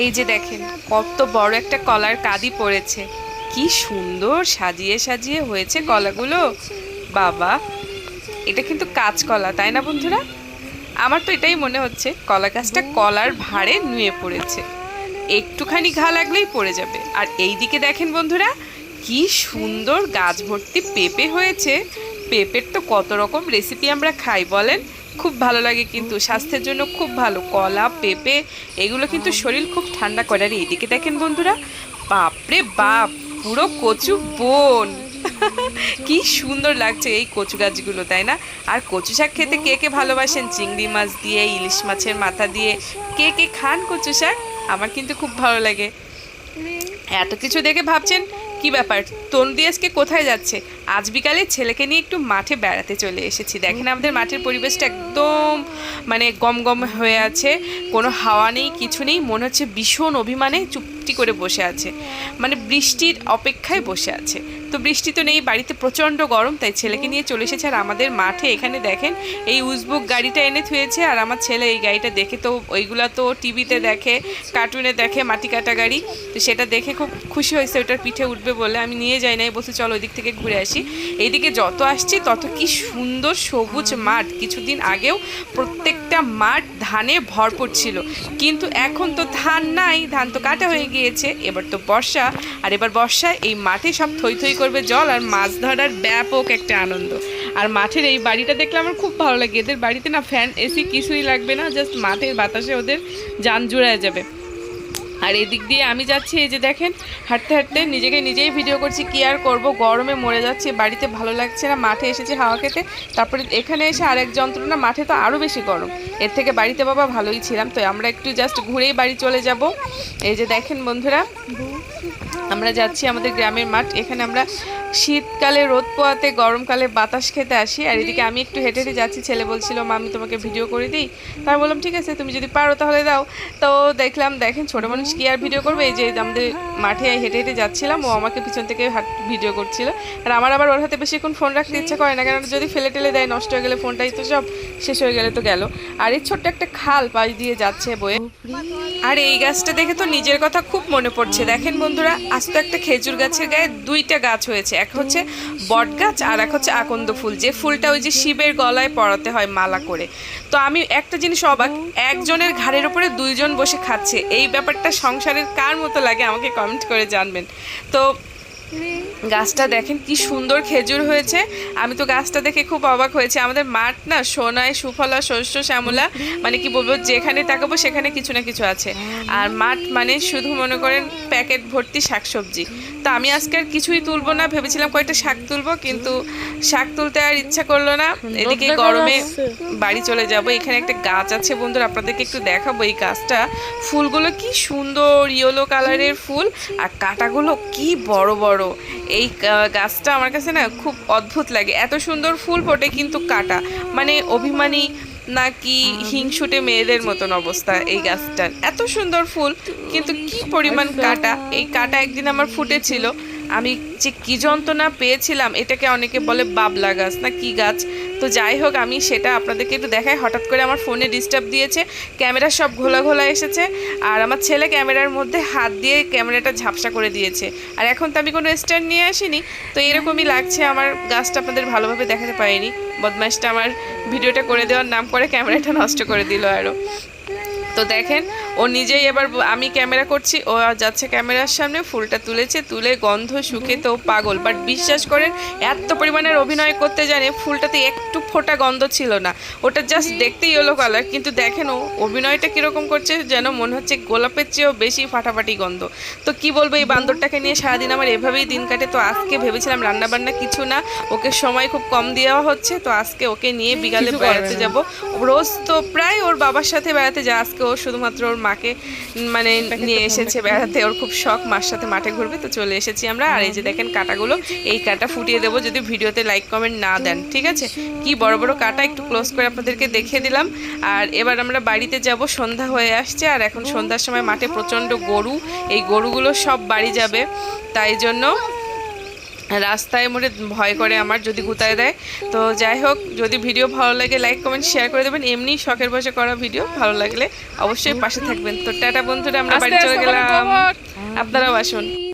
এই যে দেখেন কত বড় একটা কলার কাঁদি পড়েছে, কি সুন্দর সাজিয়ে সাজিয়ে হয়েছে কলাগুলো। বাবা, এটা কিন্তু কাঁচকলা, তাই না বন্ধুরা? আমার তো এটাই মনে হচ্ছে কলা গাছটা কলার ভাঁড়ে নুয়ে পড়েছে, একটুখানি ঘা লাগলেই পড়ে যাবে। আর এই দিকে দেখেন বন্ধুরা, কি সুন্দর গাছ ভর্তি পেঁপে হয়েছে। পেঁপের তো কত রকম রেসিপি আমরা খাই বলেন, খুব ভালো লাগে, কিন্তু স্বাস্থ্যের জন্য খুব ভালো কলা পেঁপে, এগুলো কিন্তু শরীর খুব ঠান্ডা করে। আর এইদিকে দেখেন বন্ধুরা, বাপরে বাপ, পুরো কচু বন। কি সুন্দর লাগছে এই কচু গাছগুলো, তাই না? আর কচু শাক খেতে কে কে ভালোবাসেন, চিংড়ি মাছ দিয়ে, ইলিশ মাছের মাথা দিয়ে, কে কে খান কচু শাক? আমার কিন্তু খুব ভালো লাগে। এত কিছু দেখে ভাবছেন কি ব্যাপার, তন্দি আজকে কোথায় যাচ্ছে? আজ বিকালে ছেলেকে নিয়ে একটু মাঠে বেড়াতে চলে এসেছি। দেখেন আমাদের মাঠের পরিবেশটা একদম মানে গম গম হয়ে আছে, কোনো হাওয়া নেই, কিছু নেই, মনে হচ্ছে ভীষণ অভিমানে চুপটি করে বসে আছে, মানে বৃষ্টির অপেক্ষায় বসে আছে। তো বৃষ্টি তো নেই, বাড়িতে প্রচণ্ড গরম, তাই ছেলেকে নিয়ে চলে এসেছে। আর আমাদের মাঠে এখানে দেখেন এই উজবুক গাড়িটা এনে থুয়েছে, আর আমার ছেলে এই গাড়িটা দেখে, তো ওইগুলা তো টিভিতে দেখে, কার্টুনে দেখে মাটি কাটা গাড়ি, তো সেটা দেখে খুব খুশি হয়েছে, ওটার পিঠে উঠবে বলে। আমি নিয়ে যাই নাই, বলছি চলো ওই দিক থেকে ঘুরে আসি। এইদিকে যত আসছি তত কি সুন্দর সবুজ মাঠ। কিছুদিন আগেও প্রত্যেকটা মাঠ ধানে ভরপুর ছিল, কিন্তু এখন তো ধান নাই, ধান তো কাটা হয়ে গিয়েছে। এবার তো বর্ষা, আর এবার বর্ষায় এই মাঠে সব থই থই করবে জল, আর মাছ ধরার ব্যাপক একটা আনন্দ। আর মাঠের এই বাড়িটা দেখলে আমার খুব ভালো লাগে। এদের বাড়িতে না ফ্যান এসি কিছুই লাগবে না, জাস্ট মাঠের বাতাসে ওদের যান জুড়ায় যাবে। আর এদিক দিয়ে আমি যাচ্ছি, এই যে দেখেন, হাঁটতে হাঁটতে নিজেকে নিজেই ভিডিও করছি, কি আর করব, গরমে মরে যাচ্ছে, বাড়িতে ভালো লাগছে না, মাঠে এসেছি হাওয়া খেতে, তারপরে এখানে এসে আরেক যন্ত্রণা, মাঠে তো আরও বেশি গরম, এর থেকে বাড়িতে বাবা ভালোই ছিলাম। তো আমরা একটু জাস্ট ঘুরেই বাড়ি চলে যাব। এই যে দেখেন বন্ধুরা, আমরা যাচ্ছি আমাদের গ্রামের মাঠ, এখানে আমরা শীতকালে রোদ পোয়াতে, গরমকালে বাতাস খেতে আসি। আর এদিকে আমি একটু হেঁটে হেঁটে যাচ্ছি, ছেলে বলছিল মা আমি তোমাকে ভিডিও করে দিই, তাই বললাম ঠিক আছে তুমি যদি পারো তাহলে দাও। তো দেখলাম, দেখেন ছোটো মানুষ কি আর ভিডিও করবে, এই যে আমাদের মাঠে হেঁটে হেঁটে যাচ্ছিলাম, ও আমাকে পিছন থেকে ভিডিও করছিল। আর আমার আবার ওর হাতে বেশিক্ষণ ফোন রাখতে ইচ্ছা করে না, কারণ যদি ফেলে টেলে দেয় নষ্ট হয়ে গেলে ফোনটাই তো সব, শেষ হয়ে গেলে তো গেল। আর এই ছোট্ট একটা খাল পাশ দিয়ে যাচ্ছে বয়ে। আর এই গাছটা দেখে তো নিজের কথা খুব মনে পড়ছে। দেখেন বন্ধুরা, আজ তো একটা খেজুর গাছের গায়ে দুইটা গাছ হয়েছে, এক হচ্ছে বট গাছ আর এক হচ্ছে আকন্দ ফুল, যে ফুলটা ওই যে শিবের গলায় পরাতে হয় মালা করে। তো আমি একটা জিনিস অবাক, একজনের ঘাড়ের উপরে দুইজন বসে খাচ্ছে, এই ব্যাপারটা সংসারের কার মতো লাগে আমাকে কমেন্ট করে জানবেন। তো গাছটা দেখেন কি সুন্দর খেজুর হয়েছে, আমি তো গাছটা দেখে খুব অবাক হয়েছে। আমাদের মাঠ না সোনায় সুফলা শস্য শ্যামলা, মানে কি বলবো, যেখানে তাকাবো সেখানে কিছু না কিছু আছে। আর মাঠ মানে শুধু মনে করেন প্যাকেট ভর্তি শাকসবজি। তো আমি আজকে আর কিছুই তুলবো না, ভেবেছিলাম কয়েকটা শাক তুলবো, কিন্তু শাক তুলতে আর ইচ্ছা করলো না। এদিকে গরমে বাড়ি চলে যাব। এখানে একটা গাছ আছে বন্ধুরা, আপনাদেরকে একটু দেখাবো। এই গাছটা ফুলগুলো কি সুন্দর ইয়েলো কালারের ফুল, আর কাঁটাগুলো কি বড় বড়। এই গাছটা আমার কাছে না খুব অদ্ভুত লাগে, এত সুন্দর ফুল ফোটে কিন্তু কাঁটা, মানে অভিমানী নাকি হিংসুটে মেয়েদের মতন অবস্থা এই গাছটার। এত সুন্দর ফুল কিন্তু কি পরিমাণ কাঁটা। এই কাঁটা একদিন আমার ফুটেছিল, আমি যে কি যন্ত্রণা পেয়েছিলাম। এটাকে অনেকে বলে বাবলা গাছ না কি গাছ, তো যাই হোক আমি সেটা আপনাদেরকে একটু দেখাই। হঠাৎ করে আমার ফোনে ডিস্টার্ব দিয়েছে, ক্যামেরা সব ঘোলা ঘোলা এসেছে, আর আমার ছেলে ক্যামেরার মধ্যে হাত দিয়ে ক্যামেরাটা ঝাপসা করে দিয়েছে। আর এখন তো আমি কোনো স্ট্যান্ড নিয়ে আসিনি, তো এরকমই লাগছে। আমার গাছটা আপনাদের ভালোভাবে দেখাতে পারিনি, বদমাইশটা আমার ভিডিওটা করে দেওয়ার নাম করে ক্যামেরাটা নষ্ট করে দিল আরও। তো দেখেন ও নিজেই, এবার আমি ক্যামেরা করছি, ও যাচ্ছে ক্যামেরার সামনে, ফুলটা তুলেছে, তুলে গন্ধ শুকে তো পাগল। বাট বিশ্বাস করেন এত পরিমাণের অভিনয় করতে জানে, ফুলটাতে একটু ফোটা গন্ধ ছিল না, ওটা জাস্ট দেখতে ইয়েলো কালার, কিন্তু দেখেন ও অভিনয়টা কীরকম করছে, যেন মনে হচ্ছে গোলাপের চেয়েও বেশি ফাটাফাটি গন্ধ। তো কি বলবো, এই বান্দরটাকে নিয়ে সারাদিন আমার এভাবেই দিন কাটে। তো আজকে ভেবেছিলাম রান্নাবান্না কিছু না, ওকে সময় খুব কম দেওয়া হচ্ছে, তো আজকে ওকে নিয়ে বিকালে বেড়াতে যাব। রোজ তো প্রায় ওর বাবার সাথে বেড়াতে যায়, আজকে ও শুধুমাত্র ওর মাকে মানে নিয়ে এসেছে বেড়াতে, ওর খুব শখ মার সাথে মাঠে ঘুরবে, তো চলে এসেছি আমরা। আর এই যে দেখেন কাঁটাগুলো, এই কাঁটা ফুটিয়ে দেবো যদি ভিডিওতে লাইক কমেন্ট না দেন, ঠিক আছে? কি বড় বড় কাঁটা, একটু ক্লোজ করে আপনাদেরকে দেখিয়ে দিলাম। আর এবার আমরা বাড়িতে যাব, সন্ধ্যা হয়ে আসছে, আর এখন সন্ধ্যার সময় মাঠে প্রচণ্ড গরু, এই গরুগুলো সব বাড়ি যাবে, তাই জন্য রাস্তায় মোড়ে ভয় করে আমার যদি গুতায় দেয়। তো যাই হোক, যদি ভিডিও ভালো লাগে লাইক কমেন্ট শেয়ার করে দেবেন। এমনি শখের বসে করা ভিডিও ভালো লাগলে অবশ্যই পাশে থাকবেন। তো টাটা বন্ধুরা, আমরা বাড়ি চলে গেলাম, আপনারাও আসুন।